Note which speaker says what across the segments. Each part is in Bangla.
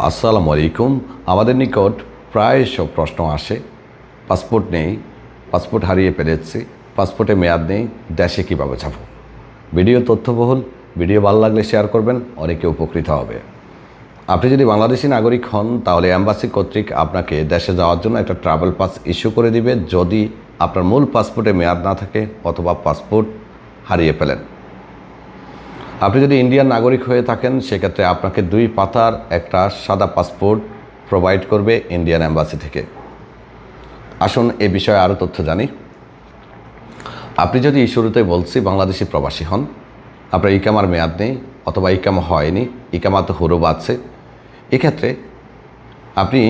Speaker 1: আসসালামু আলাইকুম। আমাদের নিকট প্রায় সব প্রশ্ন আসে, পাসপোর্ট নেই, পাসপোর্ট হারিয়ে ফেলেছি, পাসপোর্টে মেয়াদ নেই, দেশে কীভাবে যাব। ভিডিও তথ্যবহুল, ভিডিও ভালো লাগলে শেয়ার করবেন, অনেকে উপকৃত হবে। আপনি যদি বাংলাদেশি নাগরিক হন তাহলে অ্যাম্বাসি কর্তৃক আপনাকে দেশে যাওয়ার জন্য একটা ট্রাভেল পাস ইস্যু করে দিবে যদি আপনার মূল পাসপোর্টে মেয়াদ না থাকে অথবা পাসপোর্ট হারিয়ে ফেলেন। আপনি যদি ইন্ডিয়ান নাগরিক হয়ে থাকেন সেক্ষেত্রে আপনাকে 2 পাতার একটা সাদা পাসপোর্ট প্রোভাইড করবে ইন্ডিয়ান অ্যাম্বাসি থেকে। আসুন এ বিষয়ে আরও তথ্য জানি। আপনি যদি শুরুতে বলছি বাংলাদেশি প্রবাসী হন, আপনার ইকামার মেয়াদ নেই অথবা ইকামা হয়নি, ইকামাতে হুরুব আছে, এক্ষেত্রে আপনি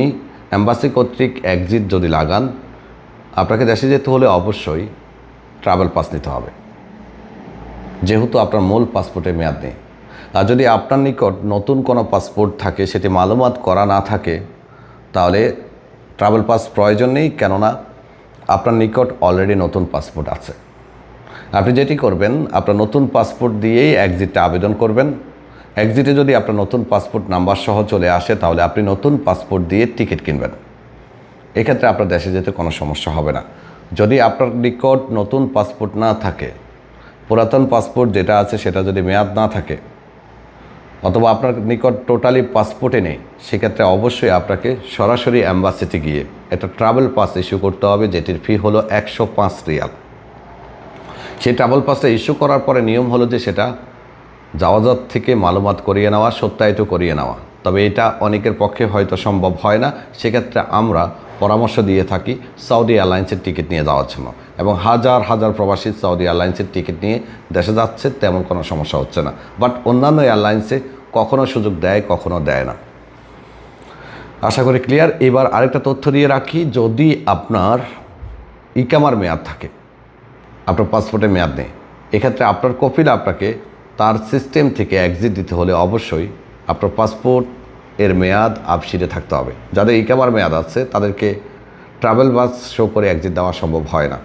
Speaker 1: অ্যাম্বাসি কর্তৃক এক্সিট যদি লাগান, আপনাকে দেশে যেতে হলে অবশ্যই ট্রাভেল পাস নিতে হবে, যেহেতু আপনার মূল পাসপোর্টে মেয়াদ নেই। আর যদি আপনার নিকট নতুন কোনো পাসপোর্ট থাকে, সেটি মালুমাত করা না থাকে, তাহলে ট্রাভেল পাস প্রয়োজন নেই, কেননা আপনার নিকট অলরেডি নতুন পাসপোর্ট আছে। আপনি যেটি করবেন, আপনার নতুন পাসপোর্ট দিয়েই এক্সিটে আবেদন করবেন। এক্সিটে যদি আপনার নতুন পাসপোর্ট নাম্বার সহ চলে আসে, তাহলে আপনি নতুন পাসপোর্ট দিয়ে টিকিট কিনবেন। এক্ষেত্রে আপনার দেশে যেতে কোনো সমস্যা হবে না। যদি আপনার নিকট নতুন পাসপোর্ট না থাকে, পুরাতন পাসপোর্ট যেটা আছে সেটা যদি মেয়াদ না থাকে, অথবা আপনার নিকট টোটালি পাসপোর্টে নেই, সেক্ষেত্রে অবশ্যই আপনাকে সরাসরি অ্যাম্বাসিতে গিয়ে একটা ট্রাভেল পাস ইস্যু করতে হবে, যেটির ফি হলো 105 রিয়াল। সেই ট্রাভেল পাসটা ইস্যু করার পরে নিয়ম হলো যে সেটা জাওয়াজাত থেকে মালুমাত করিয়ে নেওয়া, সত্যায়িত করিয়ে নেওয়া। তবে এটা অনেকের পক্ষে হয়তো সম্ভব হয় না, সেক্ষেত্রে আমরা পরামর্শ দিয়ে থাকি সৌদি এয়ারলাইন্সের টিকিট নিয়ে যাওয়ার জন্য, এবং হাজার হাজার প্রবাসী সৌদি এয়ারলাইন্সের টিকিট নিয়ে দেশে যাচ্ছে, তেমন কোনো সমস্যা হচ্ছে না। বাট অন্যান্য এয়ারলাইন্সে কখনও সুযোগ দেয়, কখনও দেয় না। আশা করি ক্লিয়ার। এবার আরেকটা তথ্য দিয়ে রাখি, যদি আপনার ইকামার মেয়াদ থাকে, আপনার পাসপোর্টে মেয়াদ নেই, এক্ষেত্রে আপনার কপিল আপনাকে তার সিস্টেম থেকে এক্সিট দিতে হলে অবশ্যই আপনার পাসপোর্ট এর মেয়াদ আপশিটে থাকতে হবে। যাদের ইকামার মেয়াদ আছে তাদেরকে ট্রাভেল বাস শো করে এক্সিট দেওয়া সম্ভব হয় না,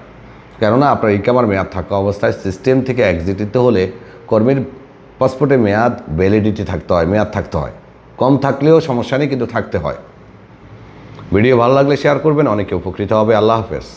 Speaker 1: কেননা আপনার ইকামার মেয়াদ থাকা অবস্থায় সিস্টেম থেকে এক্সিট দিতে হলে কর্মীর পাসপোর্টে মেয়াদ ভ্যালিডিটি থাকতে হয়, মেয়াদ থাকতে হয়। কম থাকলেও সমস্যা নেই, কিন্তু থাকতে হয়। ভিডিও ভালো লাগলে শেয়ার করবেন, অনেকে উপকৃত হবে। আল্লাহ হাফেজ।